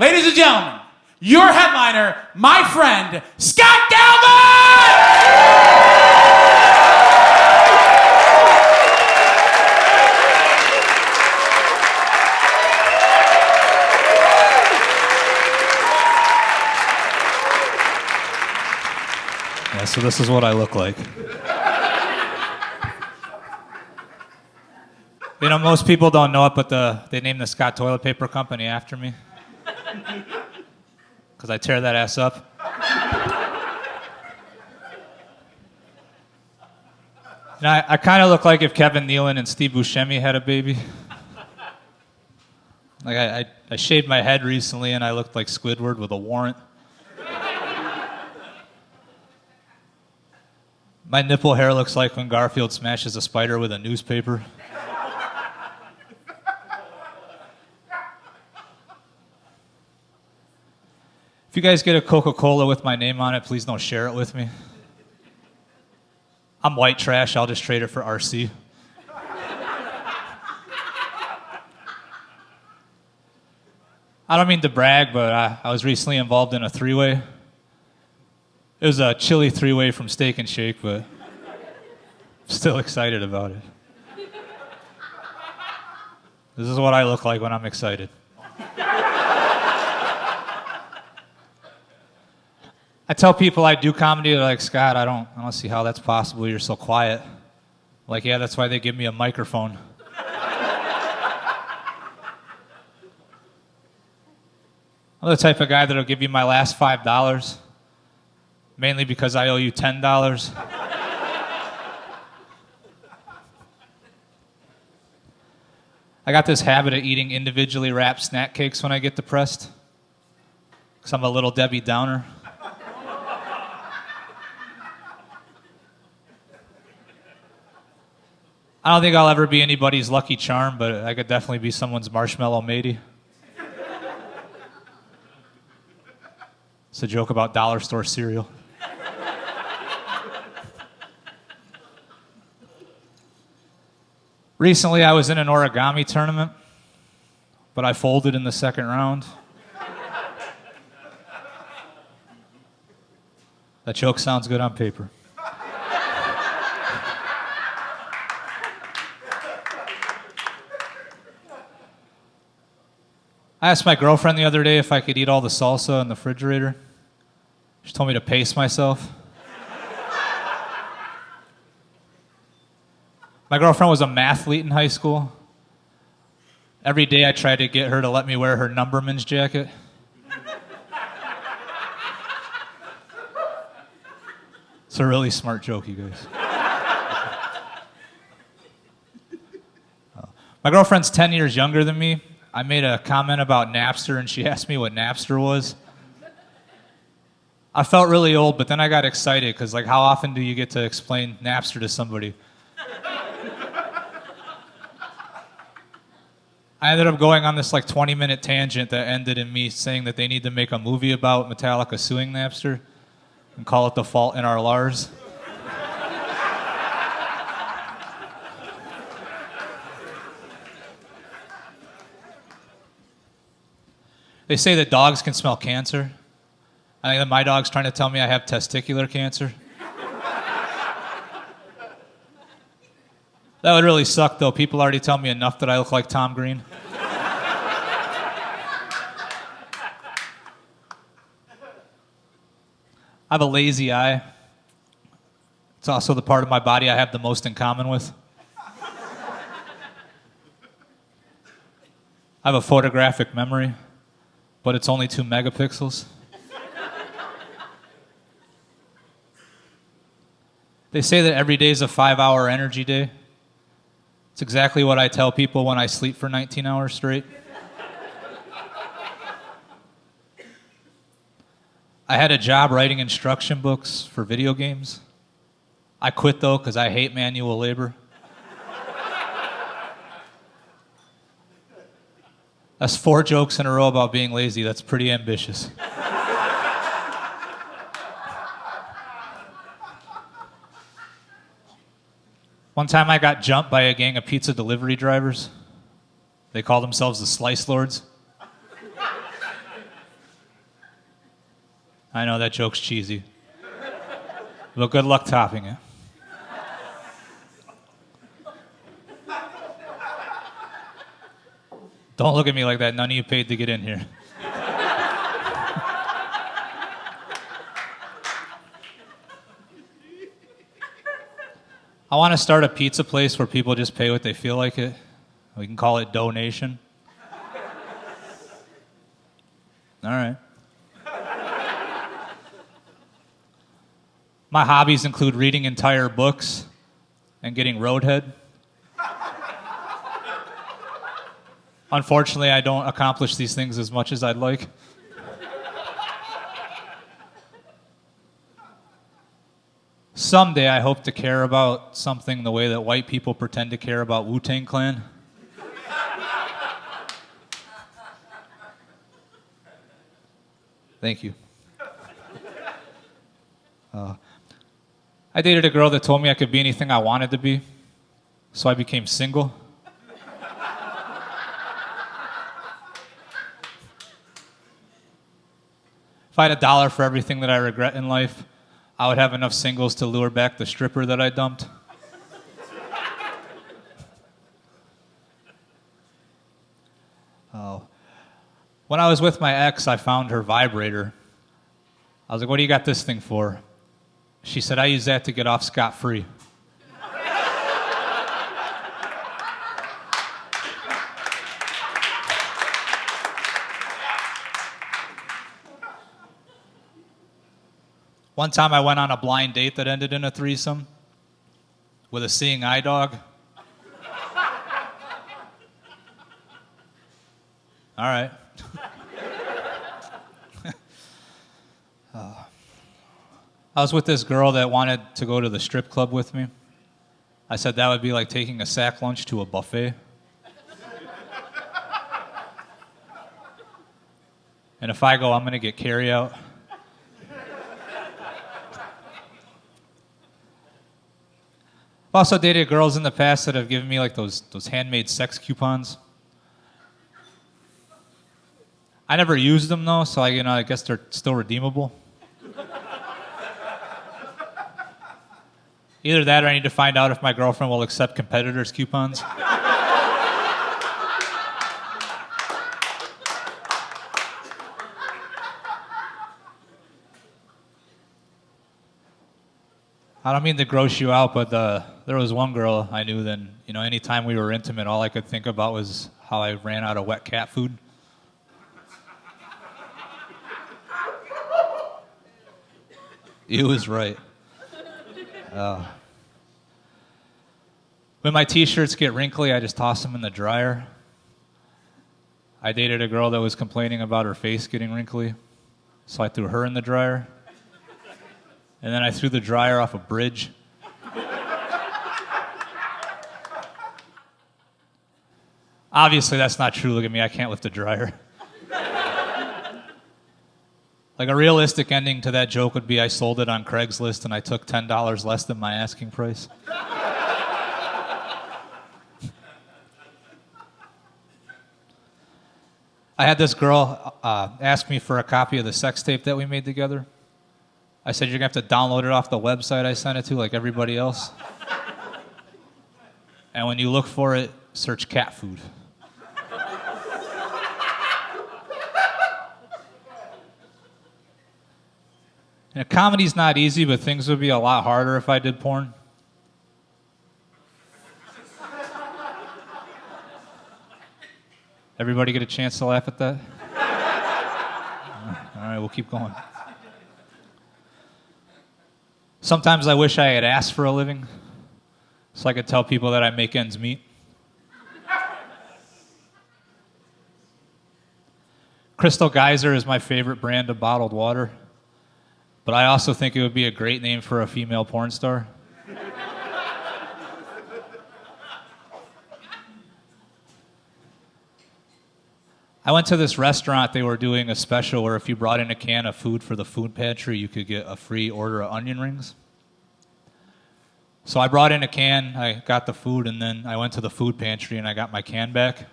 Ladies and gentlemen, your headliner, my friend, Scott Galvin! Yeah, so this is what I look like. You know, most people don't know it, but they named the Scott Toilet Paper Company after me. Because I tear that ass up. And I kind of look like if Kevin Nealon and Steve Buscemi had a baby. Like I shaved my head recently and I looked like Squidward with a warrant. My nipple hair looks like when Garfield smashes a spider with a newspaper. If you guys get a Coca-Cola with my name on it, please don't share it with me. I'm white trash, I'll just trade it for RC. I don't mean to brag, but I was recently involved in a three-way. It was a chili three-way from Steak and Shake, but I'm still excited about it. This is what I look like when I'm excited. I tell people I do comedy, they're like, Scott, I don't see how that's possible, you're so quiet. I'm like, yeah, that's why they give me a microphone. I'm the type of guy that'll give you my last $5, mainly because I owe you $10. I got this habit of eating individually wrapped snack cakes when I get depressed, because I'm a little Debbie Downer. I don't think I'll ever be anybody's Lucky Charm, but I could definitely be someone's Marshmallow Matey. It's a joke about dollar store cereal. Recently, I was in an origami tournament, but I folded in the second round. That joke sounds good on paper. I asked my girlfriend the other day if I could eat all the salsa in the refrigerator. She told me to pace myself. My girlfriend was a mathlete in high school. Every day I tried to get her to let me wear her numberman's jacket. It's a really smart joke, you guys. My girlfriend's 10 years younger than me. I made a comment about Napster, and she asked me what Napster was. I felt really old, but then I got excited, because, like, how often do you get to explain Napster to somebody? I ended up going on this, 20-minute tangent that ended in me saying that they need to make a movie about Metallica suing Napster and call it The Fault in Our Lars. They say that dogs can smell cancer. I think that my dog's trying to tell me I have testicular cancer. That would really suck, though. People already tell me enough that I look like Tom Green. I have a lazy eye. It's also the part of my body I have the most in common with. I have a photographic memory, but it's only 2 megapixels. They say that every day is a 5-hour energy day. It's exactly what I tell people when I sleep for 19 hours straight. I had a job writing instruction books for video games. I quit, though, because I hate manual labor. That's 4 jokes in a row about being lazy. That's pretty ambitious. One time I got jumped by a gang of pizza delivery drivers. They call themselves the Slice Lords. I know that joke's cheesy. But good luck topping it. Don't look at me like that. None of you paid to get in here. I want to start a pizza place where people just pay what they feel like it. We can call it donation. All right. My hobbies include reading entire books and getting roadhead. Unfortunately, I don't accomplish these things as much as I'd like. Someday, I hope to care about something the way that white people pretend to care about Wu-Tang Clan. Thank you. I dated a girl that told me I could be anything I wanted to be, so I became single. If I had $1 for everything that I regret in life, I would have enough singles to lure back the stripper that I dumped. When I was with my ex, I found her vibrator. I was like, what do you got this thing for? She said, I use that to get off scot-free. One time I went on a blind date that ended in a threesome with a seeing eye dog. All right. I was with this girl that wanted to go to the strip club with me. I said that would be like taking a sack lunch to a buffet. And if I go, I'm going to get carry out. I've also dated girls in the past that have given me like those handmade sex coupons. I never used them though, so I guess they're still redeemable. Either that or I need to find out if my girlfriend will accept competitors' coupons. I don't mean to gross you out, but there was one girl I knew that, anytime we were intimate, all I could think about was how I ran out of wet cat food. He was right. When my t-shirts get wrinkly, I just toss them in the dryer. I dated a girl that was complaining about her face getting wrinkly, so I threw her in the dryer. And then I threw the dryer off a bridge. Obviously, that's not true. Look at me, I can't lift a dryer. Like a realistic ending to that joke would be I sold it on Craigslist and I took $10 less than my asking price. I had this girl ask me for a copy of the sex tape that we made together. I said, you're going to have to download it off the website I sent it to like everybody else. And when you look for it, search cat food. Comedy's not easy, but things would be a lot harder if I did porn. Everybody get a chance to laugh at that? All right, we'll keep going. Sometimes I wish I had asked for a living so I could tell people that I make ends meet. Crystal Geyser is my favorite brand of bottled water. But I also think it would be a great name for a female porn star. I went to this restaurant. They were doing a special where if you brought in a can of food for the food pantry, you could get a free order of onion rings. So I brought in a can, I got the food, and then I went to the food pantry and I got my can back.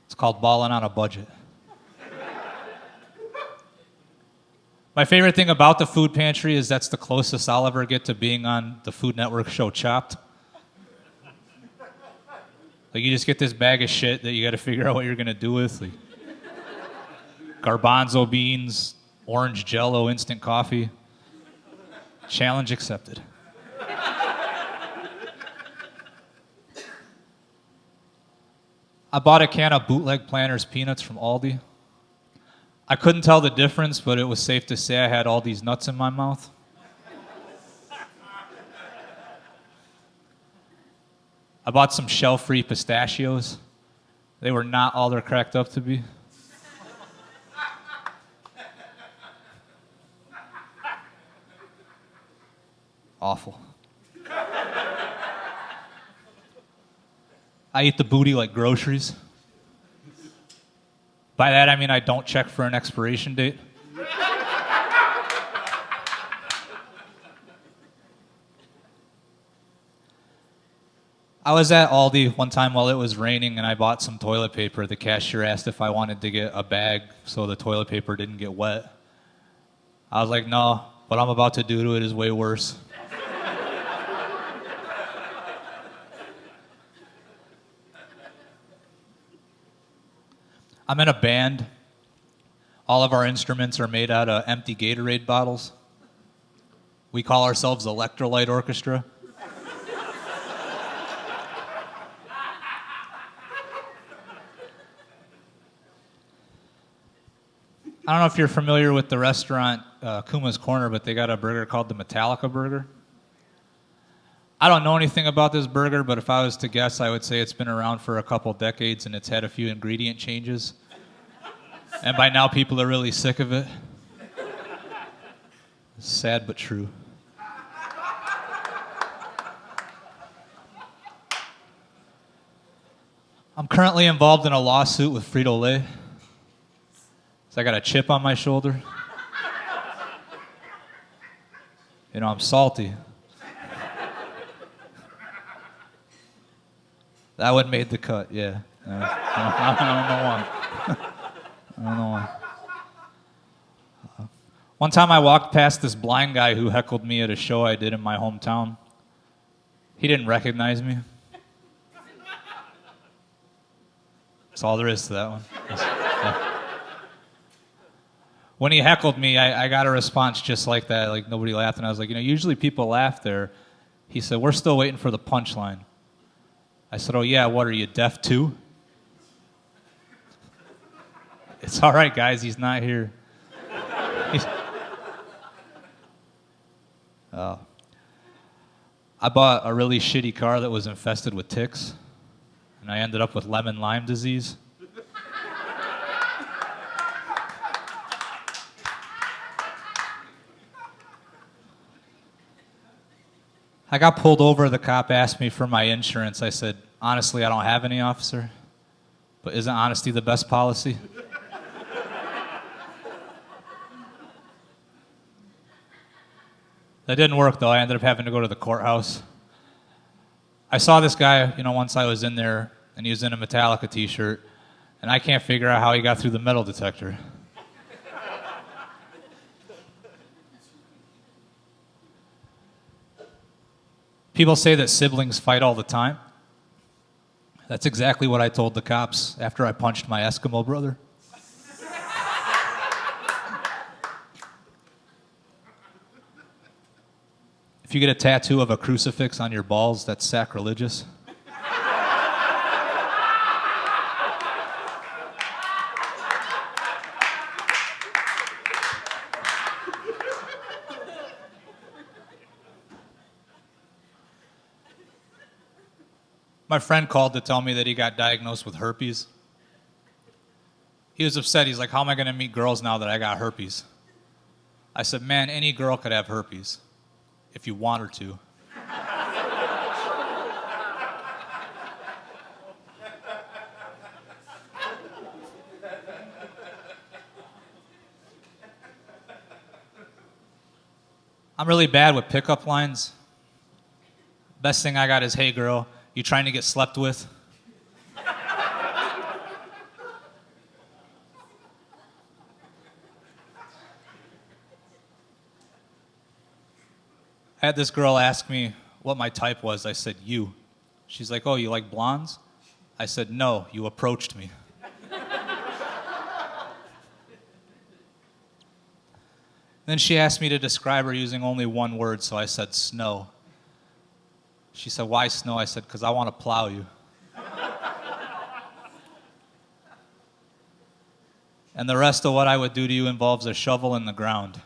It's called Ballin' on a Budget. My favorite thing about the food pantry is that's the closest I'll ever get to being on the Food Network show Chopped. Like, you just get this bag of shit that you got to figure out what you're going to do with. Like, garbanzo beans, orange Jell-O instant coffee. Challenge accepted. I bought a can of bootleg Planters peanuts from Aldi. I couldn't tell the difference, but it was safe to say I had all these nuts in my mouth. I bought some shell-free pistachios. They were not all they're cracked up to be. Awful. I eat the booty like groceries. By that, I mean I don't check for an expiration date. I was at Aldi one time while it was raining, and I bought some toilet paper. The cashier asked if I wanted to get a bag so the toilet paper didn't get wet. I was like, no, what I'm about to do to it is way worse. I'm in a band. All of our instruments are made out of empty Gatorade bottles. We call ourselves Electrolyte Orchestra. I don't know if you're familiar with the restaurant Kuma's Corner, but they got a burger called the Metallica Burger. I don't know anything about this burger, but if I was to guess, I would say it's been around for a couple decades and it's had a few ingredient changes. And by now, people are really sick of it. Sad but true. I'm currently involved in a lawsuit with Frito-Lay. So I got a chip on my shoulder. You know, I'm salty. That one made the cut, yeah. I don't know why. I don't know why. One time I walked past this blind guy who heckled me at a show I did in my hometown. He didn't recognize me. That's all there is to that one. Yeah. When he heckled me, I got a response just like that, like nobody laughed, and I was like, usually people laugh there. He said, we're still waiting for the punchline. I said, oh yeah, what, are you deaf too? It's all right, guys, he's not here. I bought a really shitty car that was infested with ticks, and I ended up with lemon-lime disease. I got pulled over. The cop asked me for my insurance. I said, honestly, I don't have any, officer. But isn't honesty the best policy? That didn't work, though. I ended up having to go to the courthouse. I saw this guy, once I was in there, and he was in a Metallica t-shirt, and I can't figure out how he got through the metal detector. People say that siblings fight all the time. That's exactly what I told the cops after I punched my Eskimo brother. If you get a tattoo of a crucifix on your balls, that's sacrilegious. My friend called to tell me that he got diagnosed with herpes. He was upset. He's like, how am I going to meet girls now that I got herpes? I said, man, any girl could have herpes if you want her to. I'm really bad with pickup lines. Best thing I got is, hey girl, you trying to get slept with? I had this girl ask me what my type was. I said, you. She's like, oh, you like blondes? I said, no, you approached me. Then she asked me to describe her using only one word, so I said, snow. She said, why snow? I said, because I want to plow you. And the rest of what I would do to you involves a shovel in the ground.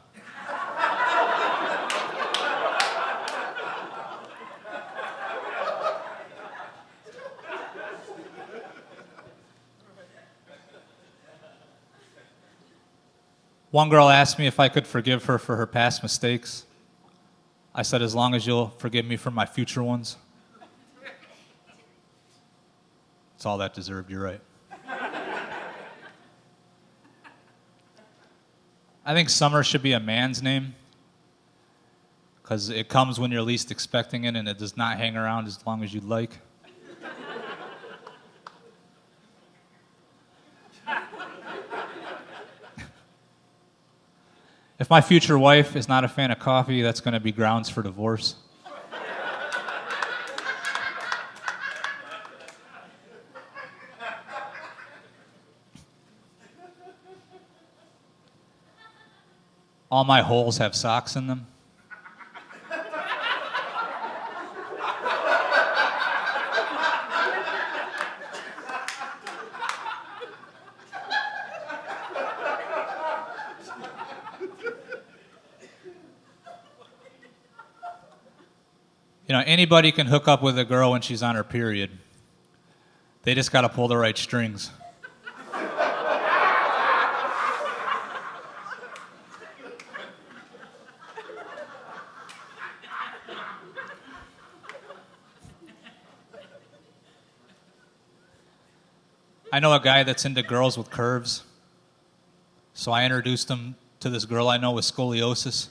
One girl asked me if I could forgive her for her past mistakes. I said, as long as you'll forgive me for my future ones. That's all that deserved, you're right. I think summer should be a man's name because it comes when you're least expecting it and it does not hang around as long as you'd like. If my future wife is not a fan of coffee, that's going to be grounds for divorce. All my holes have socks in them. You know, anybody can hook up with a girl when she's on her period. They just got to pull the right strings. I know a guy that's into girls with curves, so I introduced him to this girl I know with scoliosis.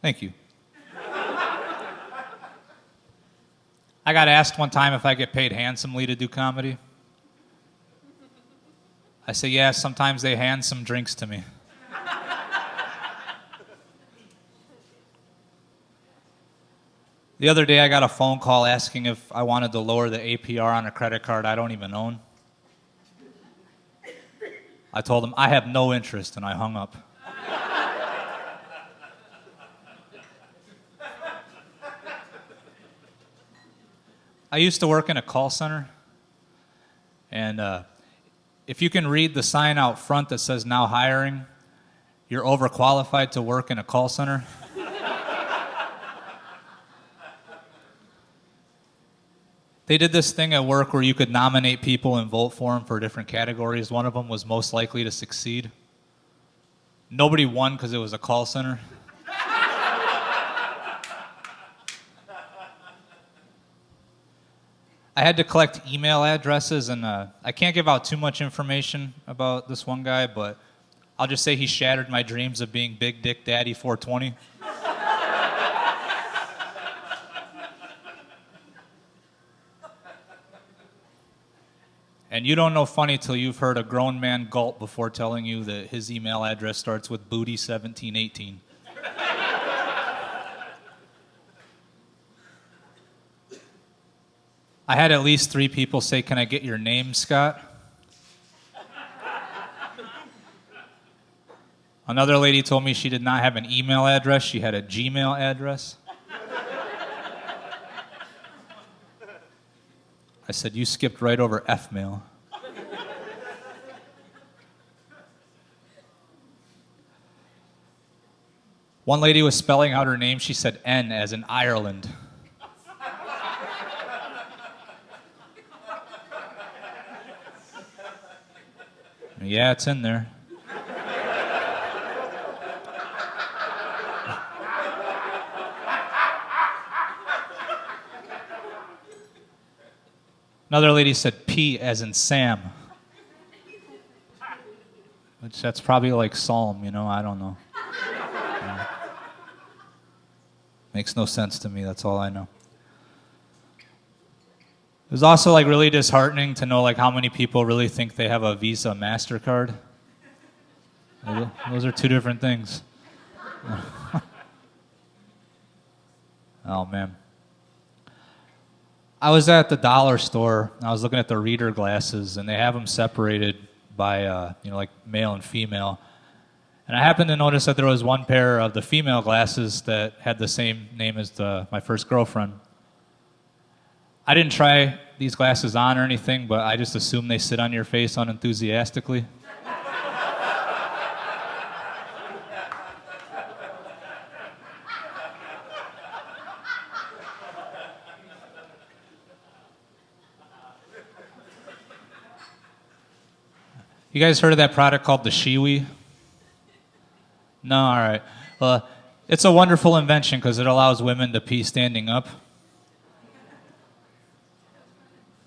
Thank you. I got asked one time if I get paid handsomely to do comedy. I say, yeah, sometimes they hand some drinks to me. The other day I got a phone call asking if I wanted to lower the APR on a credit card I don't even own. I told him I have no interest and I hung up. I used to work in a call center, and if you can read the sign out front that says now hiring, you're overqualified to work in a call center. They did this thing at work where you could nominate people and vote for them for different categories. One of them was most likely to succeed. Nobody won because it was a call center. I had to collect email addresses, and I can't give out too much information about this one guy, but I'll just say he shattered my dreams of being Big Dick Daddy 420. And you don't know funny till you've heard a grown man gulp before telling you that his email address starts with booty1718. I had at least 3 people say, "Can I get your name, Scott?" Another lady told me she did not have an email address, she had a Gmail address. I said, "You skipped right over F-mail." One lady was spelling out her name, she said N as in Ireland. Yeah, it's in there. Another lady said P as in Sam. Which that's probably like Psalm, you know, I don't know. Makes no sense to me, that's all I know. was also like really disheartening to know like how many people really think they have a Visa MasterCard. Those are two different things. Oh man. I was at the dollar store. I was looking at the reader glasses, and they have them separated by like male and female. And I happened to notice that there was one pair of the female glasses that had the same name as my first girlfriend. I didn't try these glasses on or anything, but I just assume they sit on your face unenthusiastically. You guys heard of that product called the Shiwi? No, all right. Well, it's a wonderful invention because it allows women to pee standing up.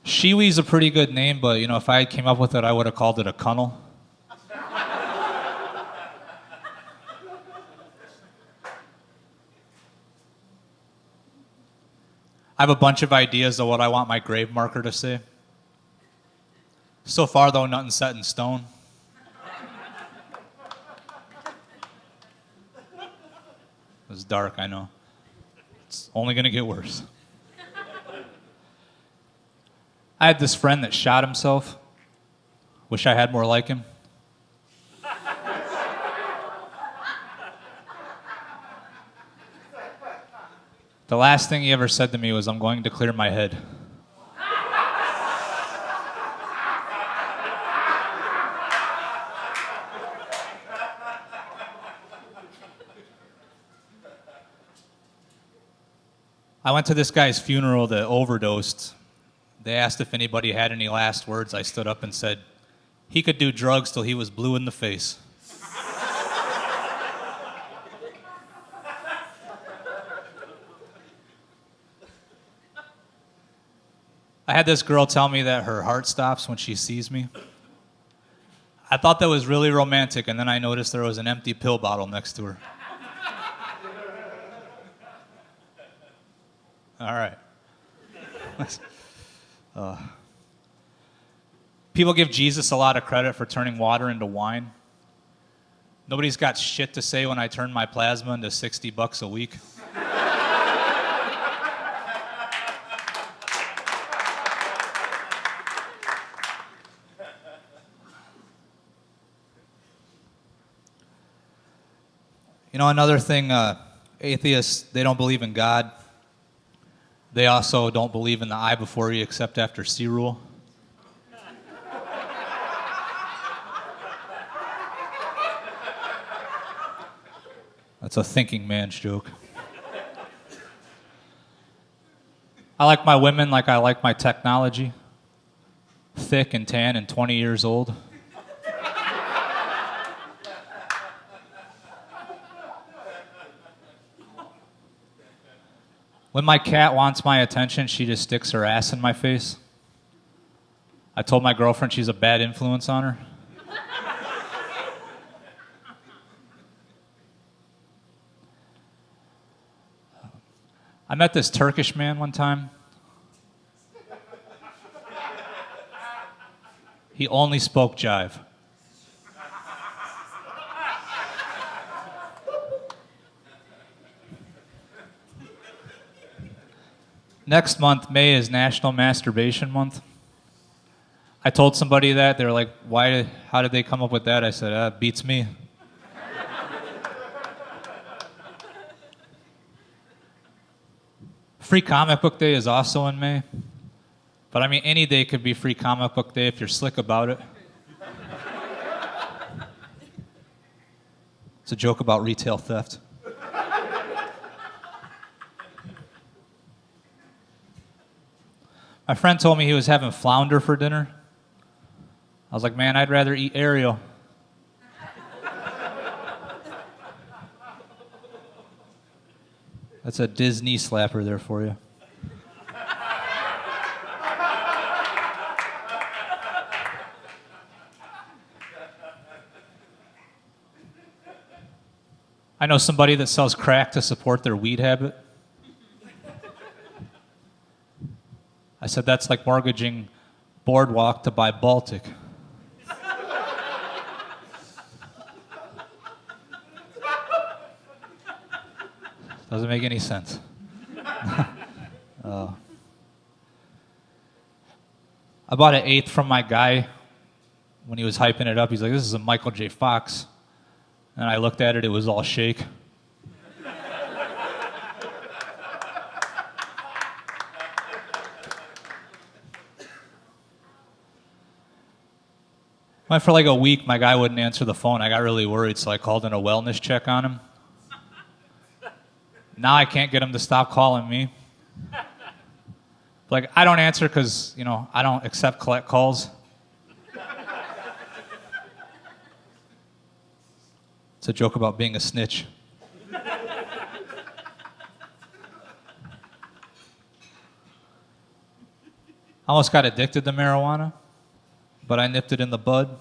Shiwi's a pretty good name, but if I came up with it, I would have called it a cunnel. I have a bunch of ideas of what I want my grave marker to say. So far, though, nothing's set in stone. It's dark, I know. It's only going to get worse. I had this friend that shot himself. Wish I had more like him. The last thing he ever said to me was, "I'm going to clear my head." I went to this guy's funeral that overdosed. They asked if anybody had any last words. I stood up and said, he could do drugs till he was blue in the face. I had this girl tell me that her heart stops when she sees me. I thought that was really romantic, and then I noticed there was an empty pill bottle next to her. All right. People give Jesus a lot of credit for turning water into wine. Nobody's got shit to say when I turn my plasma into $60 a week. Another thing, atheists, they don't believe in God. They also don't believe in the I before you except after C rule. That's a thinking man's joke. I like my women like I like my technology. Thick and tan and 20 years old. When my cat wants my attention, she just sticks her ass in my face. I told my girlfriend she's a bad influence on her. I met this Turkish man one time. He only spoke jive. Next month, May, is National Masturbation Month. I told somebody that. They were like, how did they come up with that? I said, beats me. Free Comic Book Day is also in May. But I mean, any day could be Free Comic Book Day if you're slick about it. It's a joke about retail theft. My friend told me he was having flounder for dinner. I was like, man, I'd rather eat Ariel. That's a Disney slapper there for you. I know somebody that sells crack to support their weed habit. I said, that's like mortgaging Boardwalk to buy Baltic. Doesn't make any sense. I bought an eighth from my guy when he was hyping it up. He's like, this is a Michael J. Fox. And I looked at it, it was all shake. Went for like a week, my guy wouldn't answer the phone. I got really worried, so I called in a wellness check on him. Now I can't get him to stop calling me. Like, I don't answer because, I don't accept collect calls. It's a joke about being a snitch. I almost got addicted to marijuana, but I nipped it in the bud.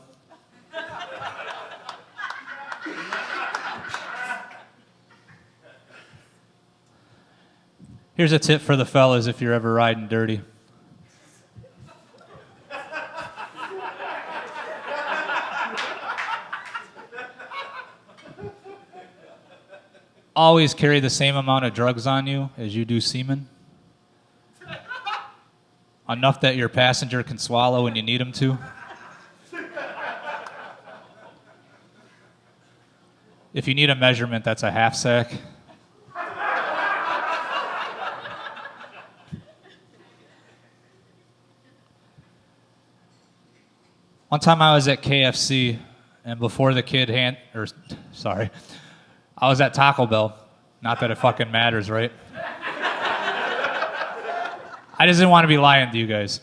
Here's a tip for the fellas if you're ever riding dirty. Always carry the same amount of drugs on you as you do semen. Enough that your passenger can swallow when you need him to. If you need a measurement, that's a half sack. One time I was at KFC, and before the kid I was at Taco Bell. Not that it fucking matters, right? I just didn't want to be lying to you guys.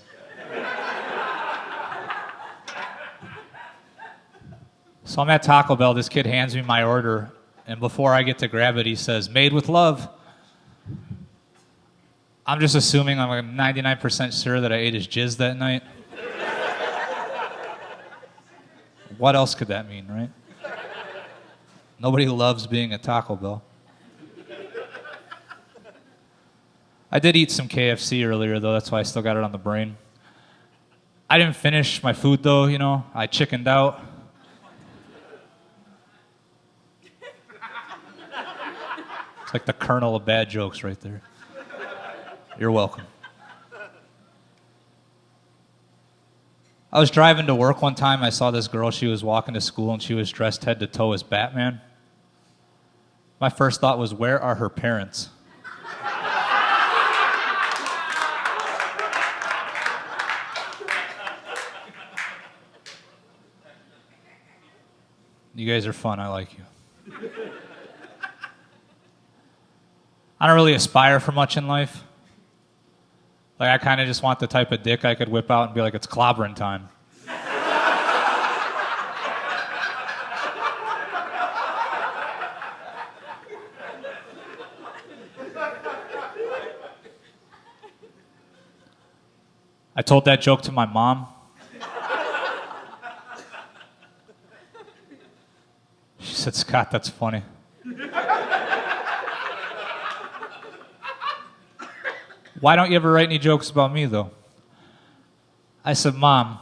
So I'm at Taco Bell, this kid hands me my order, and before I get to grab it, he says, "Made with love." I'm just assuming, I'm like 99% sure that I ate his jizz that night. What else could that mean, right? Nobody loves being at Taco Bell. I did eat some KFC earlier, though. That's why I still got it on the brain. I didn't finish my food, though, I chickened out. It's like the kernel of bad jokes right there. You're welcome. I was driving to work one time. I saw this girl. She was walking to school, and she was dressed head to toe as Batman. My first thought was, where are her parents? You guys are fun. I like you. I don't really aspire for much in life. Like, I kind of just want the type of dick I could whip out and be like, it's clobbering time. I told that joke to my mom. She said, "Scott, that's funny." "Why don't you ever write any jokes about me, though?" I said, "Mom,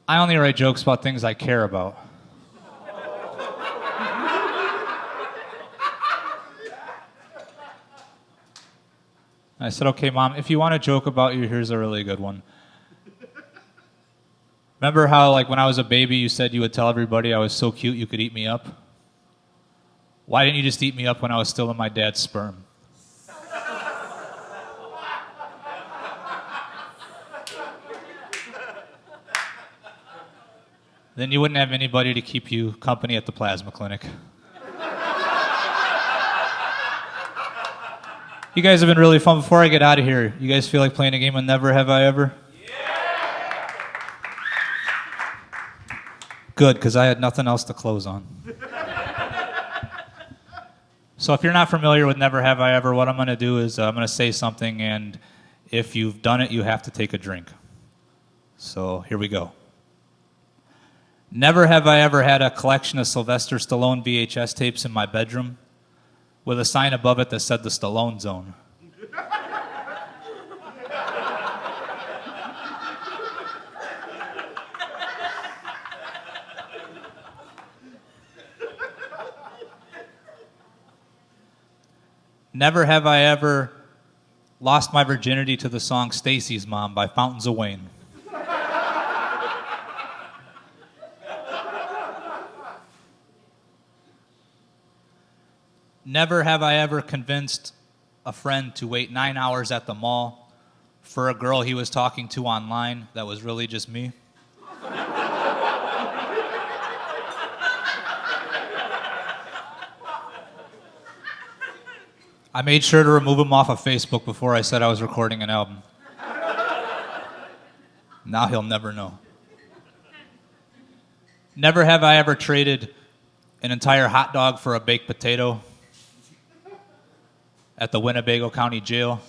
I only write jokes about things I care about." I said, "Okay, Mom, if you want a joke about you, here's a really good one. Remember how, like, when I was a baby, you said you would tell everybody I was so cute you could eat me up? Why didn't you just eat me up when I was still in my dad's sperm?" Then you wouldn't have anybody to keep you company at the plasma clinic. You guys have been really fun. Before I get out of here, you guys feel like playing a game of Never Have I Ever? Yeah! Good, because I had nothing else to close on. So if you're not familiar with Never Have I Ever, what I'm going to do is I'm going to say something, and if you've done it, you have to take a drink. So here we go. Never have I ever had a collection of Sylvester Stallone VHS tapes in my bedroom with a sign above it that said the Stallone Zone. Never have I ever lost my virginity to the song Stacy's Mom by Fountains of Wayne. Never have I ever convinced a friend to wait 9 hours at the mall for a girl he was talking to online that was really just me. I made sure to remove him off of Facebook before I said I was recording an album. Now he'll never know. Never have I ever traded an entire hot dog for a baked potato at the Winnebago County Jail.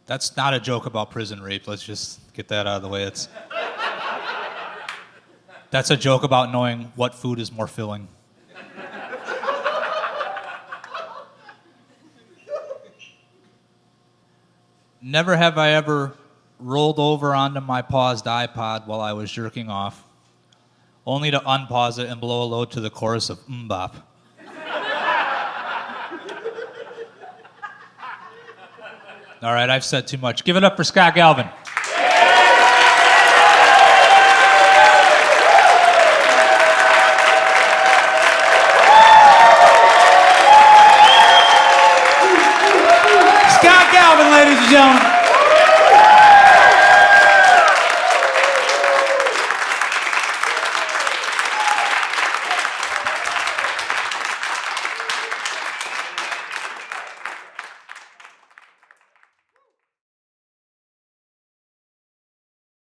That's not a joke about prison rape. Let's just get that out of the way. That's a joke about knowing what food is more filling. Never have I ever rolled over onto my paused iPod while I was jerking off, only to unpause it and blow a load to the chorus of Mbop. All right, I've said too much. Give it up for Scott Galvin. Scott Galvin, ladies and gentlemen.